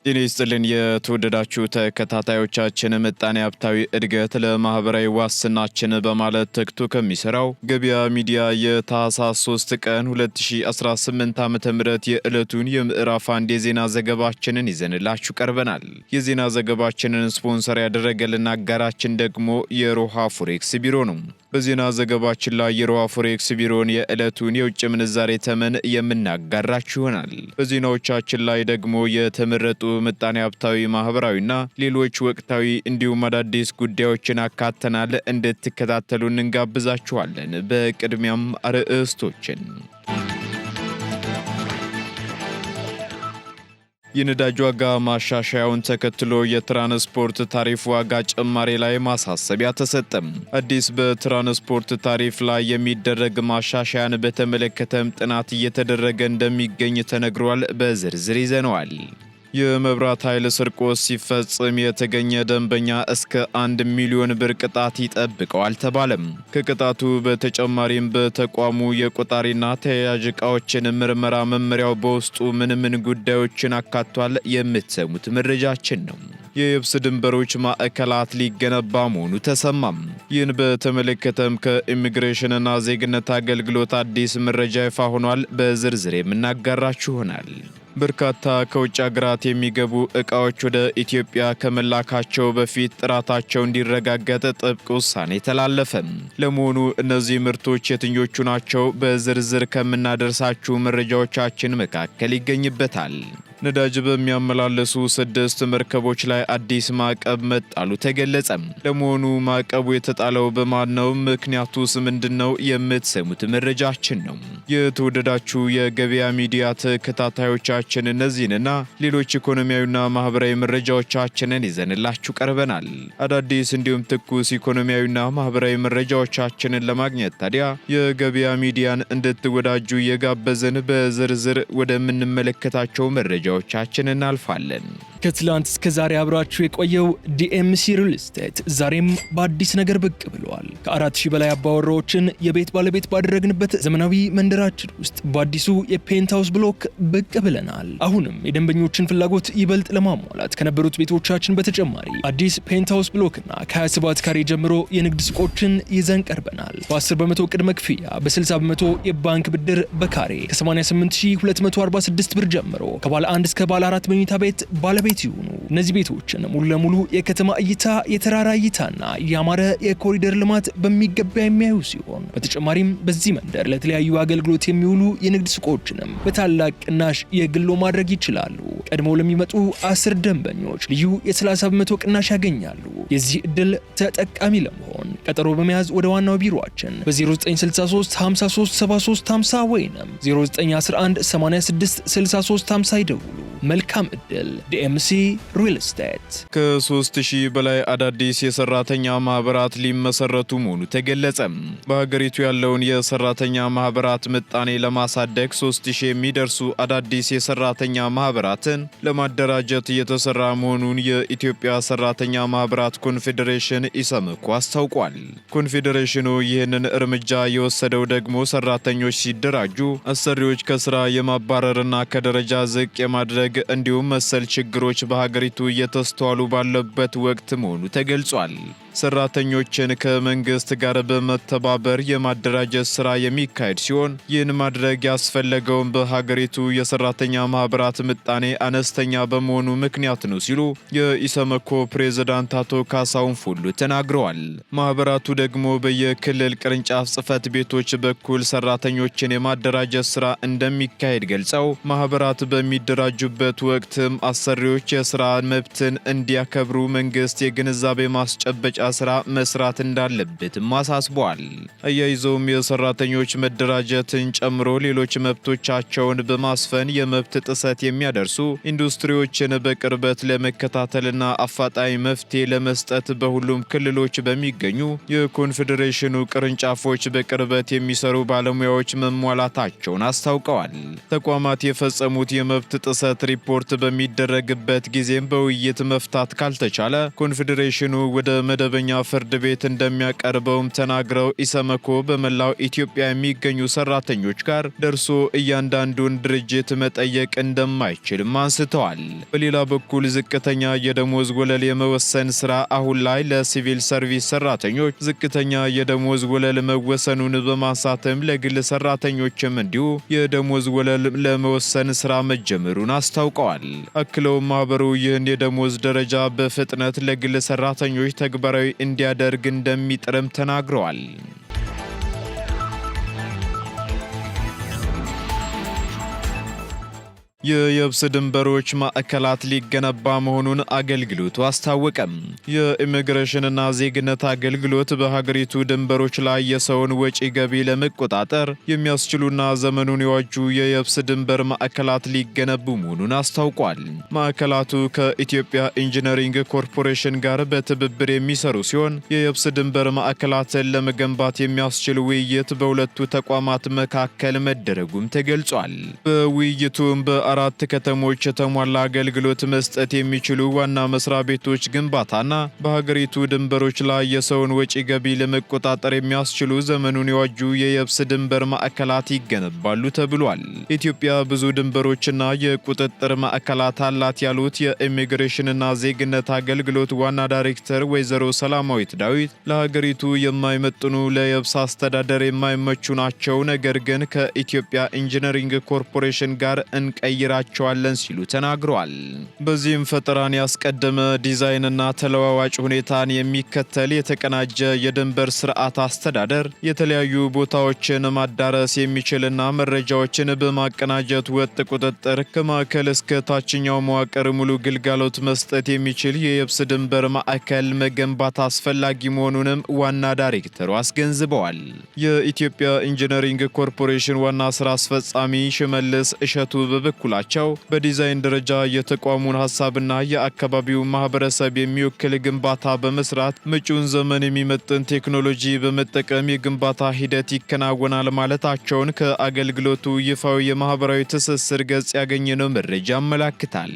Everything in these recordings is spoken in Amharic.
ጤና ይስጥልን የተወደዳችሁ ተከታታዮቻችን ምጣኔ ሀብታዊ እድገት ለማህበራዊ ዋስትናችን በማለት ተግቶ ከሚሰራው ገበያ ሚዲያ የታህሳስ 3 ቀን 2018 ዓ.ም የዕለቱን የምዕራፍ አንድ የዜና ዘገባችንን ይዘንላችሁ ቀርበናል። የዜና ዘገባችንን ስፖንሰር ያደረገልን አጋራችን ደግሞ የሮሃ ፎሬክስ ቢሮ ነው። በዜና ዘገባችን ላይ የሮሃ ፎሬክስ ቢሮን የዕለቱን የውጭ ምንዛሬ ተመን የምናጋራችሁ ይሆናል። በዜናዎቻችን ላይ ደግሞ የተመረጡ ምጣኔ ሀብታዊ ማህበራዊና ሌሎች ወቅታዊ እንዲሁም አዳዲስ ጉዳዮችን አካተናል። እንድትከታተሉ እንጋብዛችኋለን። በቅድሚያም አርዕስቶችን የነዳጅ ዋጋ ማሻሻያውን ተከትሎ የትራንስፖርት ታሪፍ ዋጋ ጭማሪ ላይ ማሳሰቢያ ተሰጠም። አዲስ በትራንስፖርት ታሪፍ ላይ የሚደረግ ማሻሻያን በተመለከተም ጥናት እየተደረገ እንደሚገኝ ተነግሯል። በዝርዝር ይዘነዋል። የመብራት ኃይል ስርቆት ሲፈጽም የተገኘ ደንበኛ እስከ 1 ሚሊዮን ብር ቅጣት ይጠብቀዋል ተባለም። ከቅጣቱ በተጨማሪም በተቋሙ የቆጣሪና ተያያዥ ዕቃዎችን ምርመራ መመሪያው በውስጡ ምን ጉዳዮችን አካቷል የምትሰሙት መረጃችን ነው። የየብስ ድንበሮች ማዕከላት ሊገነባ መሆኑ ተሰማም። ይህን በተመለከተም ከኢሚግሬሽንና ዜግነት አገልግሎት አዲስ መረጃ ይፋ ሆኗል። በዝርዝር የምናጋራችሁ ይሆናል። በርካታ ከውጭ ሀገራት የሚገቡ ዕቃዎች ወደ ኢትዮጵያ ከመላካቸው በፊት ጥራታቸው እንዲረጋገጥ ጥብቅ ውሳኔ ተላለፈ። ለመሆኑ እነዚህ ምርቶች የትኞቹ ናቸው? በዝርዝር ከምናደርሳችሁ መረጃዎቻችን መካከል ይገኝበታል። ነዳጅ በሚያመላልሱ 6 መርከቦች ላይ አዲስ ማዕቀብ መጣሉ ተገለጸ። ለመሆኑ ማዕቀቡ የተጣለው በማን ነው? ምክንያቱስ ምንድነው? የምትሰሙት መረጃችን ነው። የተወደዳችሁ የገበያ ሚዲያ ተከታታዮቻችን እነዚህንና ሌሎች ኢኮኖሚያዊና ማህበራዊ መረጃዎቻችንን ይዘንላችሁ ቀርበናል። አዳዲስ እንዲሁም ትኩስ ኢኮኖሚያዊና ማህበራዊ መረጃዎቻችንን ለማግኘት ታዲያ የገበያ ሚዲያን እንድትወዳጁ የጋበዝን። በዝርዝር ወደምንመለከታቸው መረጃዎቻችን እናልፋለን። ከትላንት እስከ ዛሬ አብራችሁ የቆየው ዲኤምሲ ሪል ስቴት ዛሬም በአዲስ ነገር ብቅ ብለዋል። ከ4000 በላይ አባወራዎችን የቤት ባለቤት ባደረግንበት ዘመናዊ መንደራችን ውስጥ በአዲሱ የፔንትሃውስ ብሎክ ብቅ ብለናል። አሁንም የደንበኞችን ፍላጎት ይበልጥ ለማሟላት ከነበሩት ቤቶቻችን በተጨማሪ አዲስ ፔንትሃውስ ብሎክና ከ27 ካሬ ጀምሮ የንግድ ሱቆችን ይዘን ቀርበናል። በ10 በመቶ ቅድመ ክፍያ፣ በ60 በመቶ የባንክ ብድር በካሬ ከ88246 ብር ጀምሮ ከባለ 1 እስከ ባለ 4 መኝታ ቤት ባለቤት ይሁኑ። እነዚህ ቤቶችን ሙሉ ለሙሉ የከተማ እይታ፣ የተራራ እይታና ያማረ የኮሪደር ልማት በሚገባ የሚያዩ ሲሆን በተጨማሪም በዚህ መንደር ለተለያዩ አገልግሎት የሚውሉ የንግድ ሱቆችንም በታላቅ ቅናሽ የግሎ ማድረግ ይችላሉ። ቀድመው ለሚመጡ 10 ደንበኞች ልዩ የ30 በመቶ ቅናሽ ያገኛሉ። የዚህ ዕድል ተጠቃሚ ለመሆን ቀጠሮ በመያዝ ወደ ዋናው ቢሮአችን በ0963 53 73 50 ወይንም 0911 86 63 50 ይደውሉ። መልካም ዕድል። ዲኤምሲ ሪል ስቴት። ከ3000 በላይ አዳዲስ የሰራተኛ ማህበራት ሊመሰረቱ መሆኑ ተገለጸ። በሀገሪቱ ያለውን የሰራተኛ ማህበራት ምጣኔ ለማሳደግ 3000 የሚደርሱ አዳዲስ የሰራተኛ ማህበራትን ለማደራጀት እየተሰራ መሆኑን የኢትዮጵያ ሰራተኛ ማህበራት ኮንፌዴሬሽን ኢሰመኮ አስታውቋል። ኮንፌዴሬሽኑ ይህንን እርምጃ የወሰደው ደግሞ ሰራተኞች ሲደራጁ አሰሪዎች ከስራ የማባረርና ከደረጃ ዝቅ የማድረግ እንዲሁም መሰል ችግሮች በሀገሪቱ እየተስተዋሉ ባለበት ወቅት መሆኑ ተገልጿል። ሰራተኞችን ከመንግስት ጋር በመተባበር የማደራጀት ስራ የሚካሄድ ሲሆን ይህን ማድረግ ያስፈለገውን በሀገሪቱ የሰራተኛ ማህበራት ምጣኔ አነስተኛ በመሆኑ ምክንያት ነው ሲሉ የኢሰመኮ ፕሬዝዳንት አቶ ካሳሁን ፉሉ ተናግረዋል። ማህበራቱ ደግሞ በየክልል ቅርንጫፍ ጽህፈት ቤቶች በኩል ሰራተኞችን የማደራጀት ስራ እንደሚካሄድ ገልጸው ማህበራት በሚደራጁበት ወቅትም አሰሪዎች የስራ መብትን እንዲያከብሩ መንግስት የግንዛቤ ማስጨበጫ ስራ መስራት እንዳለበትም አሳስበዋል። አያይዘውም የሰራተኞች መደራጀትን ጨምሮ ሌሎች መብቶቻቸውን በማስፈን የመብት ጥሰት የሚያደርሱ ኢንዱስትሪዎችን በቅርበት ለመከታተልና አፋጣኝ መፍትሄ ለመስጠት በሁሉም ክልሎች በሚገኙ በሚገኙ የኮንፌዴሬሽኑ ቅርንጫፎች በቅርበት የሚሰሩ ባለሙያዎች መሟላታቸውን አስታውቀዋል። ተቋማት የፈጸሙት የመብት ጥሰት ሪፖርት በሚደረግበት ጊዜም በውይይት መፍታት ካልተቻለ ኮንፌዴሬሽኑ ወደ መደበኛ ፍርድ ቤት እንደሚያቀርበውም ተናግረው ኢሰመኮ በመላው ኢትዮጵያ የሚገኙ ሰራተኞች ጋር ደርሶ እያንዳንዱን ድርጅት መጠየቅ እንደማይችልም አንስተዋል። በሌላ በኩል ዝቅተኛ የደሞዝ ወለል የመወሰን ስራ አሁን ላይ ለሲቪል ሰርቪስ ሰራተኞች ዝቅተኛ የደሞዝ ወለል መወሰኑን በማንሳትም ለግል ሰራተኞችም እንዲሁ የደሞዝ ወለል ለመወሰን ስራ መጀመሩን አስታውቀዋል። አክለው ማህበሩ ይህን የደሞዝ ደረጃ በፍጥነት ለግል ሰራተኞች ተግባራዊ እንዲያደርግ እንደሚጥርም ተናግረዋል። የየብስ ድንበሮች ማዕከላት ሊገነባ መሆኑን አገልግሎቱ አስታወቀም። የኢሚግሬሽንና ዜግነት አገልግሎት በሀገሪቱ ድንበሮች ላይ የሰውን ወጪ ገቢ ለመቆጣጠር የሚያስችሉና ዘመኑን የዋጁ የየብስ ድንበር ማዕከላት ሊገነቡ መሆኑን አስታውቋል። ማዕከላቱ ከኢትዮጵያ ኢንጂነሪንግ ኮርፖሬሽን ጋር በትብብር የሚሰሩ ሲሆን የየብስ ድንበር ማዕከላትን ለመገንባት የሚያስችል ውይይት በሁለቱ ተቋማት መካከል መደረጉም ተገልጿል። በውይይቱም በአራት ከተሞች የተሟላ አገልግሎት መስጠት የሚችሉ ዋና መስሪያ ቤቶች ግንባታና በሀገሪቱ ድንበሮች ላይ የሰውን ወጪ ገቢ ለመቆጣጠር የሚያስችሉ ዘመኑን የዋጁ የየብስ ድንበር ማዕከላት ይገነባሉ ተብሏል። ኢትዮጵያ ብዙ ድንበሮችና የቁጥጥር ማዕከላት አላት ያሉት የኢሚግሬሽንና ዜግነት አገልግሎት ዋና ዳይሬክተር ወይዘሮ ሰላማዊት ዳዊት ለሀገሪቱ የማይመጥኑ ለየብስ አስተዳደር የማይመቹ ናቸው፣ ነገር ግን ከኢትዮጵያ ኢንጂነሪንግ ኮርፖሬሽን ጋር እንቀይራቸዋለን ሲሉ ተናግረዋል። በዚህም ፈጠራን ያስቀደመ ዲዛይንና ተለዋዋጭ ሁኔታን የሚከተል የተቀናጀ የድንበር ስርዓት አስተዳደር የተለያዩ ቦታዎችን ማዳረስ የሚችልና መረጃዎችን በማቀናጀት ወጥ ቁጥጥር ከማዕከል እስከ ታችኛው መዋቅር ሙሉ ግልጋሎት መስጠት የሚችል የየብስ ድንበር ማዕከል መገንባት አስፈላጊ መሆኑንም ዋና ዳይሬክተሩ አስገንዝበዋል። የኢትዮጵያ ኢንጂነሪንግ ኮርፖሬሽን ዋና ስራ አስፈጻሚ ሽመልስ እሸቱ በበኩላቸው በዲዛይን ደረጃ የተቋሙን ሀሳብና የአካባቢው ማህበረሰብ የሚወክል ግንባታ በመስራት መጪውን ዘመን የሚመጥን ቴክኖሎጂ በመጠቀም የግንባታ ሂደት ይከናወናል ማለታቸውን ከአገልግሎቱ ይፋዊ የማህበራዊ ትስስር ገጽ ያገኘነው መረጃ ያመላክታል።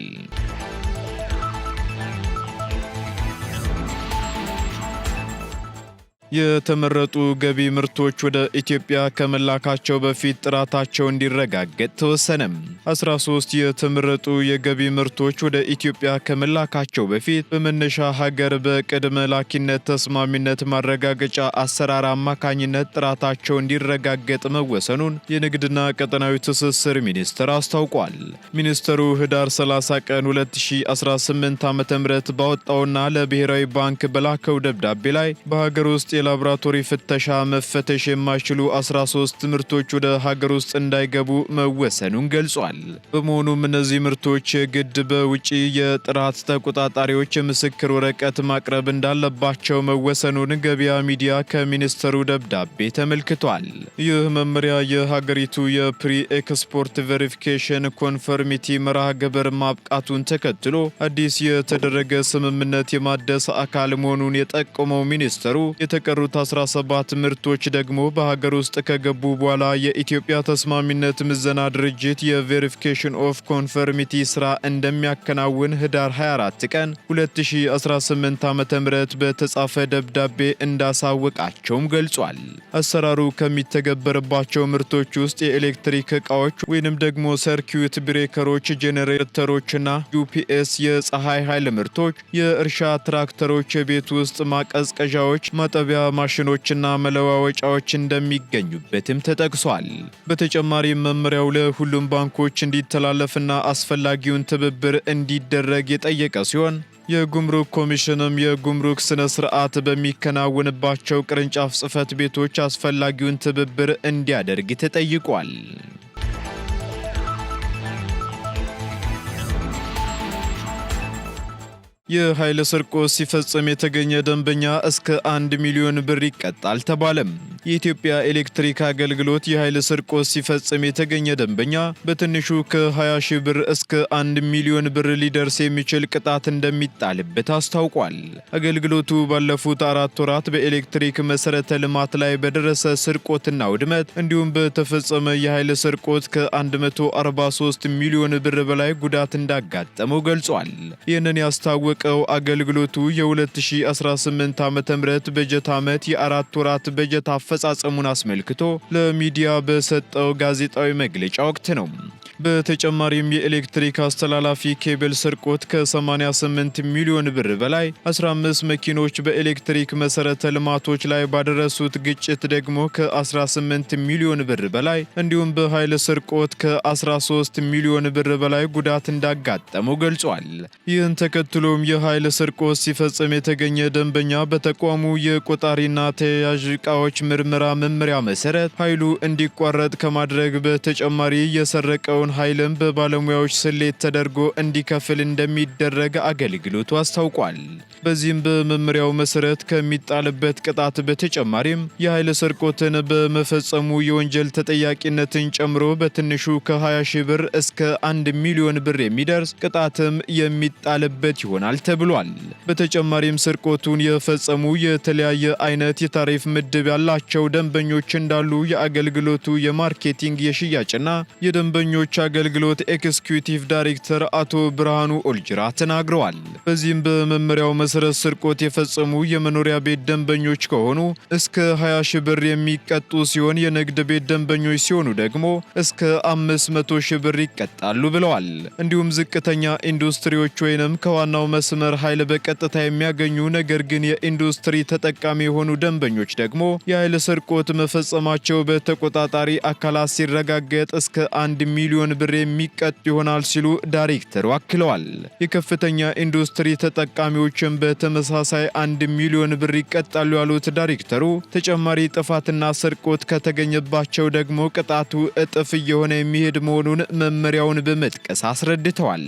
የተመረጡ ገቢ ምርቶች ወደ ኢትዮጵያ ከመላካቸው በፊት ጥራታቸው እንዲረጋገጥ ተወሰነም። 13 የተመረጡ የገቢ ምርቶች ወደ ኢትዮጵያ ከመላካቸው በፊት በመነሻ ሀገር በቅድመ ላኪነት ተስማሚነት ማረጋገጫ አሰራር አማካኝነት ጥራታቸው እንዲረጋገጥ መወሰኑን የንግድና ቀጠናዊ ትስስር ሚኒስቴር አስታውቋል። ሚኒስትሩ ህዳር 30 ቀን 2018 ዓ.ም ባወጣውና ለብሔራዊ ባንክ በላከው ደብዳቤ ላይ በሀገር ውስጥ የላቦራቶሪ ፍተሻ መፈተሽ የማይችሉ 13 ምርቶች ወደ ሀገር ውስጥ እንዳይገቡ መወሰኑን ገልጿል። በመሆኑም እነዚህ ምርቶች የግድ በውጪ የጥራት ተቆጣጣሪዎች የምስክር ወረቀት ማቅረብ እንዳለባቸው መወሰኑን ገበያ ሚዲያ ከሚኒስትሩ ደብዳቤ ተመልክቷል። ይህ መመሪያ የሀገሪቱ የፕሪ ኤክስፖርት ቬሪፊኬሽን ኮንፈርሚቲ መርሃ ግብር ማብቃቱን ተከትሎ አዲስ የተደረገ ስምምነት የማደስ አካል መሆኑን የጠቆመው ሚኒስትሩ የተቀሩት 17 ምርቶች ደግሞ በሀገር ውስጥ ከገቡ በኋላ የኢትዮጵያ ተስማሚነት ምዘና ድርጅት የቬሪፊኬሽን ኦፍ ኮንፈርሚቲ ስራ እንደሚያከናውን ህዳር 24 ቀን 2018 ዓ.ም በተጻፈ ደብዳቤ እንዳሳወቃቸውም ገልጿል። አሰራሩ ከሚተገበርባቸው ምርቶች ውስጥ የኤሌክትሪክ ዕቃዎች ወይንም ደግሞ ሰርኪዩት ብሬከሮች፣ ጄኔሬተሮችና ዩፒኤስ የፀሐይ ኃይል ምርቶች፣ የእርሻ ትራክተሮች፣ የቤት ውስጥ ማቀዝቀዣዎች፣ ማጠቢያ ማሽኖችና መለዋወጫዎች እንደሚገኙበትም ተጠቅሷል። በተጨማሪም መመሪያው ለሁሉም ባንኮች እንዲተላለፍና አስፈላጊውን ትብብር እንዲደረግ የጠየቀ ሲሆን የጉምሩክ ኮሚሽንም የጉምሩክ ስነ ስርዓት በሚከናወንባቸው ቅርንጫፍ ጽሕፈት ቤቶች አስፈላጊውን ትብብር እንዲያደርግ ተጠይቋል። የኃይል ስርቆት ሲፈጽም የተገኘ ደንበኛ እስከ 1 ሚሊዮን ብር ይቀጣል ተባለም። የኢትዮጵያ ኤሌክትሪክ አገልግሎት የኃይል ስርቆት ሲፈጽም የተገኘ ደንበኛ በትንሹ ከ20 ሺህ ብር እስከ 1 ሚሊዮን ብር ሊደርስ የሚችል ቅጣት እንደሚጣልበት አስታውቋል። አገልግሎቱ ባለፉት 4 ወራት በኤሌክትሪክ መሰረተ ልማት ላይ በደረሰ ስርቆትና ውድመት እንዲሁም በተፈጸመ የኃይል ስርቆት ከ143 ሚሊዮን ብር በላይ ጉዳት እንዳጋጠመው ገልጿል። ይህንን ያስታወቀው አገልግሎቱ የ2018 ዓ.ም በጀት ዓመት የ4 ወራት በጀት አፈጻጸሙን አስመልክቶ ለሚዲያ በሰጠው ጋዜጣዊ መግለጫ ወቅት ነው። በተጨማሪም የኤሌክትሪክ አስተላላፊ ኬብል ስርቆት ከ88 ሚሊዮን ብር በላይ፣ 15 መኪኖች በኤሌክትሪክ መሰረተ ልማቶች ላይ ባደረሱት ግጭት ደግሞ ከ18 ሚሊዮን ብር በላይ እንዲሁም በኃይል ስርቆት ከ13 ሚሊዮን ብር በላይ ጉዳት እንዳጋጠመው ገልጿል። ይህን ተከትሎም የኃይል ስርቆት ሲፈጽም የተገኘ ደንበኛ በተቋሙ የቆጣሪና ተያያዥ ዕቃዎች ምርመራ መመሪያ መሰረት ኃይሉ እንዲቋረጥ ከማድረግ በተጨማሪ የሰረቀውን ኃይልም በባለሙያዎች ስሌት ተደርጎ እንዲከፍል እንደሚደረግ አገልግሎቱ አስታውቋል። በዚህም በመመሪያው መሰረት ከሚጣልበት ቅጣት በተጨማሪም የኃይል ስርቆትን በመፈጸሙ የወንጀል ተጠያቂነትን ጨምሮ በትንሹ ከ20 ሺህ ብር እስከ 1 ሚሊዮን ብር የሚደርስ ቅጣትም የሚጣልበት ይሆናል ተብሏል። በተጨማሪም ስርቆቱን የፈጸሙ የተለያየ አይነት የታሪፍ ምድብ ያላቸው ደንበኞች እንዳሉ የአገልግሎቱ የማርኬቲንግ የሽያጭና የደንበኞች አገልግሎት ኤክስኪዩቲቭ ዳይሬክተር አቶ ብርሃኑ ኦልጅራ ተናግረዋል። በዚህም በመመሪያው መሰረት ስርቆት የፈጸሙ የመኖሪያ ቤት ደንበኞች ከሆኑ እስከ 20 ሺህ ብር የሚቀጡ ሲሆን የንግድ ቤት ደንበኞች ሲሆኑ ደግሞ እስከ 500 ሺህ ብር ይቀጣሉ ብለዋል። እንዲሁም ዝቅተኛ ኢንዱስትሪዎች ወይንም ከዋናው መስመር ኃይል በቀጥታ የሚያገኙ ነገር ግን የኢንዱስትሪ ተጠቃሚ የሆኑ ደንበኞች ደግሞ የኃይል ስርቆት መፈጸማቸው በተቆጣጣሪ አካላት ሲረጋገጥ እስከ 1 ሚሊዮን ብር የሚቀጥ ይሆናል ሲሉ ዳይሬክተሩ አክለዋል። የከፍተኛ ኢንዱስትሪ ተጠቃሚዎችን በተመሳሳይ 1 ሚሊዮን ብር ይቀጣሉ ያሉት ዳይሬክተሩ ተጨማሪ ጥፋትና ስርቆት ከተገኘባቸው ደግሞ ቅጣቱ እጥፍ እየሆነ የሚሄድ መሆኑን መመሪያውን በመጥቀስ አስረድተዋል።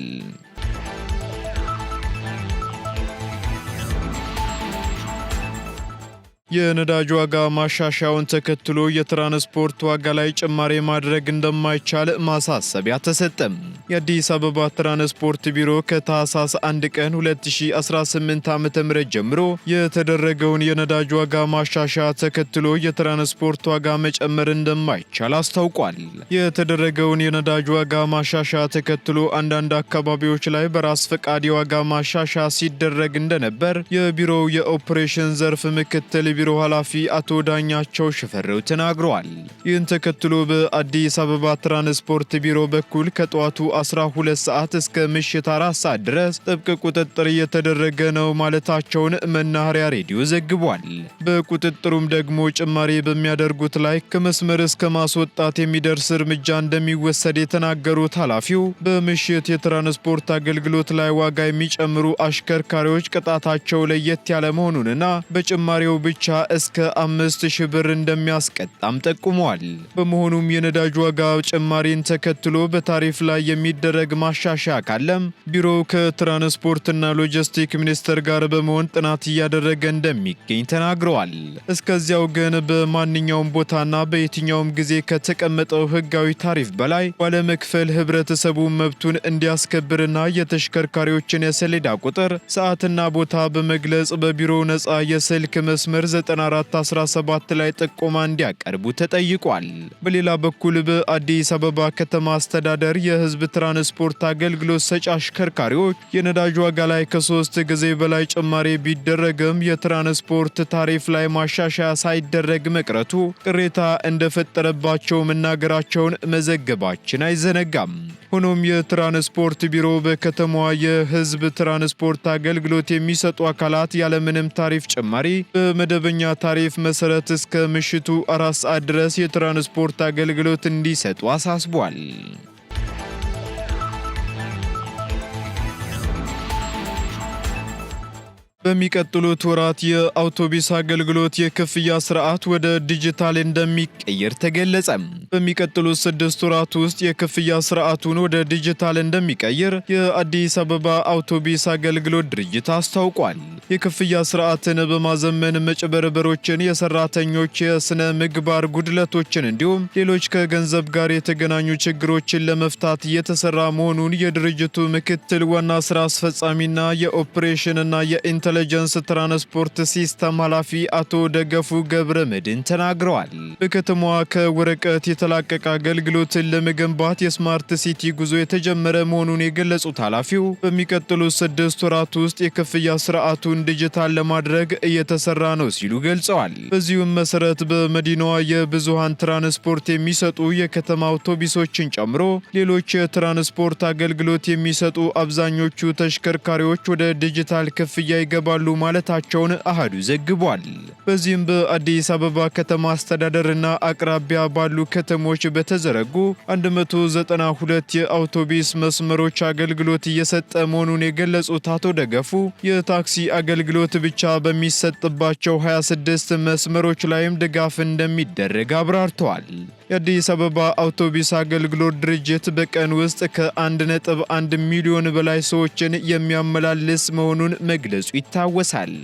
የነዳጅ ዋጋ ማሻሻያውን ተከትሎ የትራንስፖርት ዋጋ ላይ ጭማሪ ማድረግ እንደማይቻል ማሳሰቢያ ተሰጠም። የአዲስ አበባ ትራንስፖርት ቢሮ ከታህሳስ 1 ቀን 2018 ዓ.ም ጀምሮ የተደረገውን የነዳጅ ዋጋ ማሻሻያ ተከትሎ የትራንስፖርት ዋጋ መጨመር እንደማይቻል አስታውቋል። የተደረገውን የነዳጅ ዋጋ ማሻሻያ ተከትሎ አንዳንድ አካባቢዎች ላይ በራስ ፈቃድ የዋጋ ማሻሻያ ሲደረግ እንደነበር የቢሮው የኦፕሬሽን ዘርፍ ምክትል ቢሮ ኃላፊ አቶ ዳኛቸው ሽፈረው ተናግረዋል። ይህን ተከትሎ በአዲስ አበባ ትራንስፖርት ቢሮ በኩል ከጠዋቱ 12 ሰዓት እስከ ምሽት 4 ሰዓት ድረስ ጥብቅ ቁጥጥር እየተደረገ ነው ማለታቸውን መናኸሪያ ሬዲዮ ዘግቧል። በቁጥጥሩም ደግሞ ጭማሪ በሚያደርጉት ላይ ከመስመር እስከ ማስወጣት የሚደርስ እርምጃ እንደሚወሰድ የተናገሩት ኃላፊው በምሽት የትራንስፖርት አገልግሎት ላይ ዋጋ የሚጨምሩ አሽከርካሪዎች ቅጣታቸው ለየት ያለ መሆኑንና በጭማሪው ብቻ እስከ 5000 ብር እንደሚያስቀጣም ጠቁመዋል። በመሆኑም የነዳጅ ዋጋ ጭማሪን ተከትሎ በታሪፍ ላይ የሚደረግ ማሻሻያ ካለም ቢሮው ከትራንስፖርትና ሎጂስቲክ ሚኒስቴር ጋር በመሆን ጥናት እያደረገ እንደሚገኝ ተናግረዋል። እስከዚያው ግን በማንኛውም ቦታና በየትኛውም ጊዜ ከተቀመጠው ሕጋዊ ታሪፍ በላይ ባለመክፈል ህብረተሰቡ መብቱን እንዲያስከብርና የተሽከርካሪዎችን የሰሌዳ ቁጥር፣ ሰዓትና ቦታ በመግለጽ በቢሮው ነፃ የስልክ መስመር 9417 ላይ ጥቆማ እንዲያቀርቡ ተጠይቋል። በሌላ በኩል በአዲስ አበባ ከተማ አስተዳደር የህዝብ ትራንስፖርት አገልግሎት ሰጪ አሽከርካሪዎች የነዳጅ ዋጋ ላይ ከ3 ጊዜ በላይ ጭማሪ ቢደረግም የትራንስፖርት ታሪፍ ላይ ማሻሻያ ሳይደረግ መቅረቱ ቅሬታ እንደፈጠረባቸው መናገራቸውን መዘገባችን አይዘነጋም። ሆኖም የትራንስፖርት ቢሮ በከተማዋ የህዝብ ትራንስፖርት አገልግሎት የሚሰጡ አካላት ያለምንም ታሪፍ ጭማሪ በመደበኛ ታሪፍ መሰረት እስከ ምሽቱ 4 ሰዓት ድረስ የትራንስፖርት አገልግሎት እንዲሰጡ አሳስቧል። በሚቀጥሉት ወራት የአውቶቡስ አገልግሎት የክፍያ ስርዓት ወደ ዲጂታል እንደሚቀየር ተገለጸ። በሚቀጥሉት 6 ወራት ውስጥ የክፍያ ስርዓቱን ወደ ዲጂታል እንደሚቀይር የአዲስ አበባ አውቶቡስ አገልግሎት ድርጅት አስታውቋል። የክፍያ ስርዓትን በማዘመን መጭበርበሮችን፣ የሰራተኞች የስነ ምግባር ጉድለቶችን እንዲሁም ሌሎች ከገንዘብ ጋር የተገናኙ ችግሮችን ለመፍታት እየተሰራ መሆኑን የድርጅቱ ምክትል ዋና ስራ አስፈጻሚና የኦፕሬሽንና የኢንተለጀንስ ትራንስፖርት ሲስተም ኃላፊ አቶ ደገፉ ገብረ መድን ተናግረዋል። በከተማዋ ከወረቀት የተላቀቀ አገልግሎትን ለመገንባት የስማርት ሲቲ ጉዞ የተጀመረ መሆኑን የገለጹት ኃላፊው በሚቀጥሉት 6 ወራት ውስጥ የክፍያ ስርዓቱን ዲጂታል ለማድረግ እየተሰራ ነው ሲሉ ገልጸዋል። በዚሁም መሰረት በመዲናዋ የብዙሃን ትራንስፖርት የሚሰጡ የከተማ አውቶቡሶችን ጨምሮ ሌሎች የትራንስፖርት አገልግሎት የሚሰጡ አብዛኞቹ ተሽከርካሪዎች ወደ ዲጂታል ክፍያ ይገባሉ ማለታቸውን አሃዱ ዘግቧል። በዚህም በአዲስ አበባ ከተማ አስተዳደርና አቅራቢያ ባሉ ከተሞች በተዘረጉ 192 የአውቶቡስ መስመሮች አገልግሎት እየሰጠ መሆኑን የገለጹት አቶ ደገፉ የታክሲ አገልግሎት ብቻ በሚሰጥባቸው 26 መስመሮች ላይም ድጋፍ እንደሚደረግ አብራርተዋል። የአዲስ አበባ አውቶቡስ አገልግሎት ድርጅት በቀን ውስጥ ከ1.1 ሚሊዮን በላይ ሰዎችን የሚያመላልስ መሆኑን መግለጹ ይታወሳል።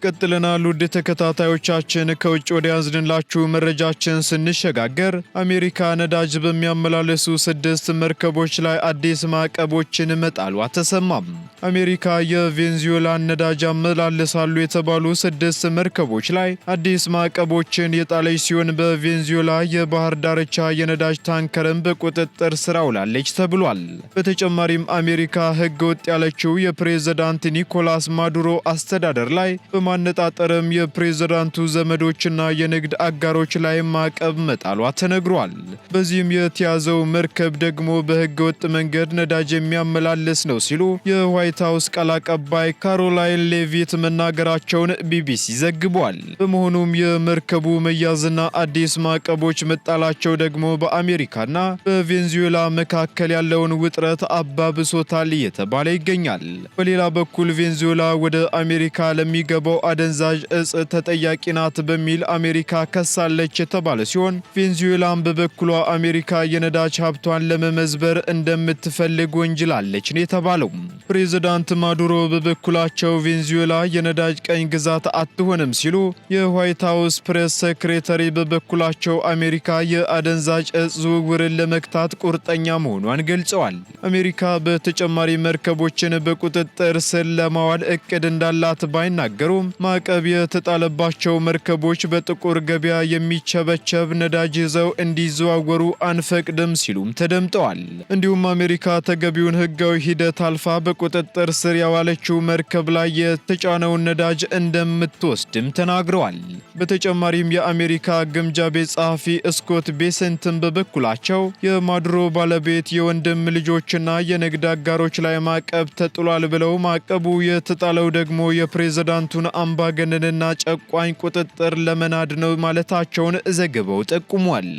ቀጥለናል። ውድ ተከታታዮቻችን ከውጭ ወደ ያዝንላችሁ መረጃችን ስንሸጋገር አሜሪካ ነዳጅ በሚያመላልሱ 6 መርከቦች ላይ አዲስ ማዕቀቦችን መጣሏ ተሰማም። አሜሪካ የቬንዙዌላን ነዳጅ ያመላልሳሉ የተባሉ 6 መርከቦች ላይ አዲስ ማዕቀቦችን የጣለች ሲሆን በቬንዙዌላ የባህር ዳርቻ የነዳጅ ታንከርን በቁጥጥር ስር አውላለች ተብሏል። በተጨማሪም አሜሪካ ሕገ ወጥ ያለችው የፕሬዝዳንት ኒኮላስ ማዱሮ አስተዳደር ላይ ማነጣጠርም የፕሬዝዳንቱ ዘመዶችና የንግድ አጋሮች ላይ ማዕቀብ መጣሏ ተነግሯል። በዚህም የተያዘው መርከብ ደግሞ በሕገ ወጥ መንገድ ነዳጅ የሚያመላልስ ነው ሲሉ የዋይት ሃውስ ቃል አቀባይ ካሮላይን ሌቪት መናገራቸውን ቢቢሲ ዘግቧል። በመሆኑም የመርከቡ መያዝና አዲስ ማዕቀቦች መጣላቸው ደግሞ በአሜሪካና በቬንዙዌላ መካከል ያለውን ውጥረት አባብሶታል እየተባለ ይገኛል። በሌላ በኩል ቬንዙዌላ ወደ አሜሪካ ለሚገባው አደንዛዥ እጽ ተጠያቂ ናት በሚል አሜሪካ ከሳለች የተባለ ሲሆን ቬንዙዌላም በበኩሏ አሜሪካ የነዳጅ ሀብቷን ለመመዝበር እንደምትፈልግ ወንጅላለች ነው የተባለው። ፕሬዝዳንት ማዱሮ በበኩላቸው ቬንዙዌላ የነዳጅ ቀኝ ግዛት አትሆንም ሲሉ፣ የዋይት ሃውስ ፕሬስ ሴክሬታሪ በበኩላቸው አሜሪካ የአደንዛዥ እጽ ዝውውርን ለመግታት ቁርጠኛ መሆኗን ገልጸዋል። አሜሪካ በተጨማሪ መርከቦችን በቁጥጥር ስር ለማዋል እቅድ እንዳላት ባይናገሩም ማዕቀብ የተጣለባቸው መርከቦች በጥቁር ገበያ የሚቸበቸብ ነዳጅ ይዘው እንዲዘዋወሩ አንፈቅድም ሲሉም ተደምጠዋል። እንዲሁም አሜሪካ ተገቢውን ሕጋዊ ሂደት አልፋ በቁጥጥር ስር ያዋለችው መርከብ ላይ የተጫነውን ነዳጅ እንደምትወስድም ተናግረዋል። በተጨማሪም የአሜሪካ ግምጃ ቤት ጸሐፊ ስኮት ቤሰንትን በበኩላቸው የማዱሮ ባለቤት የወንድም ልጆችና የንግድ አጋሮች ላይ ማዕቀብ ተጥሏል ብለው ማዕቀቡ የተጣለው ደግሞ የፕሬዝዳንቱን አምባገነንና ጨቋኝ ቁጥጥር ለመናድ ነው ማለታቸውን ዘገባው ጠቁሟል።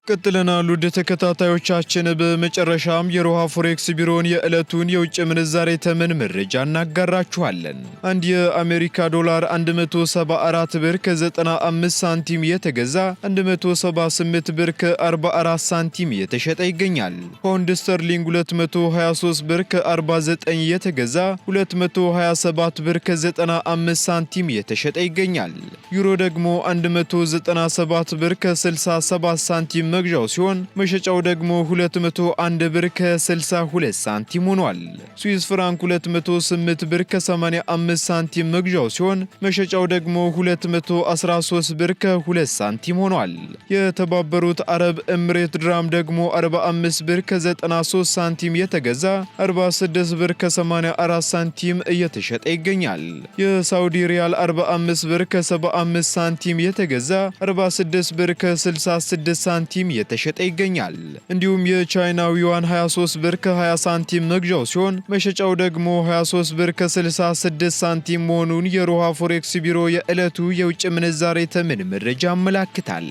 ቀጥለናል። ውድ ተከታታዮቻችን በመጨረሻም የሮሃ ፎሬክስ ቢሮን የዕለቱን የውጭ ምንዛሬ ተመን መረጃ እናጋራችኋለን። አንድ የአሜሪካ ዶላር 174 ብር ከ95 ሳንቲም የተገዛ 178 ብር ከ44 ሳንቲም የተሸጠ ይገኛል። ፓውንድ ስተርሊንግ 223 ብር ከ49 የተገዛ 227 ብር ከ95 ሳንቲም የተሸጠ ይገኛል። ዩሮ ደግሞ 197 ብር ከ67 ሳንቲም መግዣው ሲሆን መሸጫው ደግሞ 201 ብር ከ62 ሳንቲም ሆኗል። ስዊስ ፍራንክ 208 ብር ከ85 ሳንቲም መግዣው ሲሆን መሸጫው ደግሞ 213 ብር ከ2 ሳንቲም ሆኗል። የተባበሩት አረብ ኤምሬት ድራም ደግሞ 45 ብር ከ93 ሳንቲም የተገዛ 46 ብር ከ84 ሳንቲም እየተሸጠ ይገኛል። የሳውዲ ሪያል 45 ብር ከ75 ሳንቲም የተገዛ 46 ብር ከ66 ሳንቲም የተሸጠ ይገኛል። እንዲሁም የቻይናው ዩዋን 23 ብር ከ20 ሳንቲም መግዣው ሲሆን መሸጫው ደግሞ 23 ብር ከ66 ሳንቲም መሆኑን የሮሃ ፎሬክስ ቢሮ የዕለቱ የውጭ ምንዛሬ ተመን መረጃ ያመላክታል።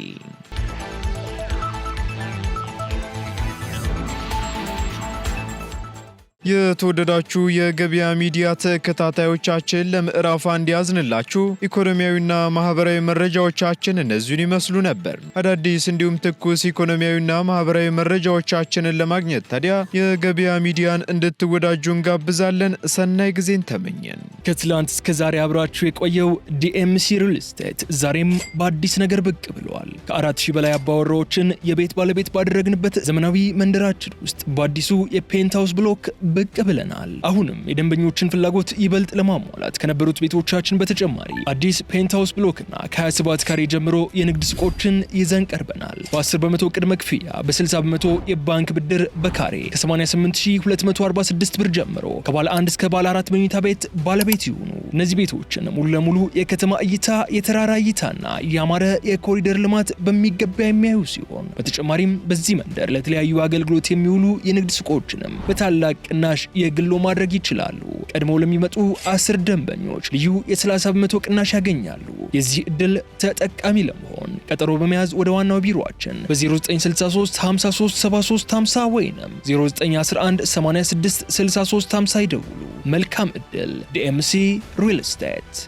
የተወደዳችሁ የገበያ ሚዲያ ተከታታዮቻችን ለምዕራፍ አንድ ያዝንላችሁ ኢኮኖሚያዊና ማህበራዊ መረጃዎቻችን እነዚህን ይመስሉ ነበር። አዳዲስ እንዲሁም ትኩስ ኢኮኖሚያዊና ማህበራዊ መረጃዎቻችንን ለማግኘት ታዲያ የገበያ ሚዲያን እንድትወዳጁ እንጋብዛለን። ሰናይ ጊዜን ተመኘን። ከትላንት እስከ ዛሬ አብራችሁ የቆየው ዲኤምሲ ሪል ስቴት ዛሬም በአዲስ ነገር ብቅ ብለዋል። ከ4000 በላይ አባወራዎችን የቤት ባለቤት ባደረግንበት ዘመናዊ መንደራችን ውስጥ በአዲሱ የፔንትሃውስ ብሎክ ብቅ ብለናል። አሁንም የደንበኞችን ፍላጎት ይበልጥ ለማሟላት ከነበሩት ቤቶቻችን በተጨማሪ አዲስ ፔንትሃውስ ብሎክና ከ27 ካሬ ጀምሮ የንግድ ሱቆችን ይዘን ቀርበናል። በ10 በመቶ ቅድመ ክፍያ፣ በ60 በመቶ የባንክ ብድር በካሬ ከ88246 ብር ጀምሮ ከባለ 1 እስከ ባለ 4 መኝታ ቤት ባለቤት ይሁኑ። እነዚህ ቤቶችን ሙሉ ለሙሉ የከተማ እይታ፣ የተራራ እይታና ያማረ የኮሪደር ልማት በሚገባ የሚያዩ ሲሆን በተጨማሪም በዚህ መንደር ለተለያዩ አገልግሎት የሚውሉ የንግድ ሱቆችንም በታላቅ ቅናሽ የግሎ ማድረግ ይችላሉ። ቀድመው ለሚመጡ 10 ደንበኞች ልዩ የ30 በመቶ ቅናሽ ያገኛሉ። የዚህ ዕድል ተጠቃሚ ለመሆን ቀጠሮ በመያዝ ወደ ዋናው ቢሮአችን በ0963 53 73 50 ወይንም 0911 86 63 50 ይደውሉ። መልካም ዕድል። ዲኤምሲ ሪል ስቴት።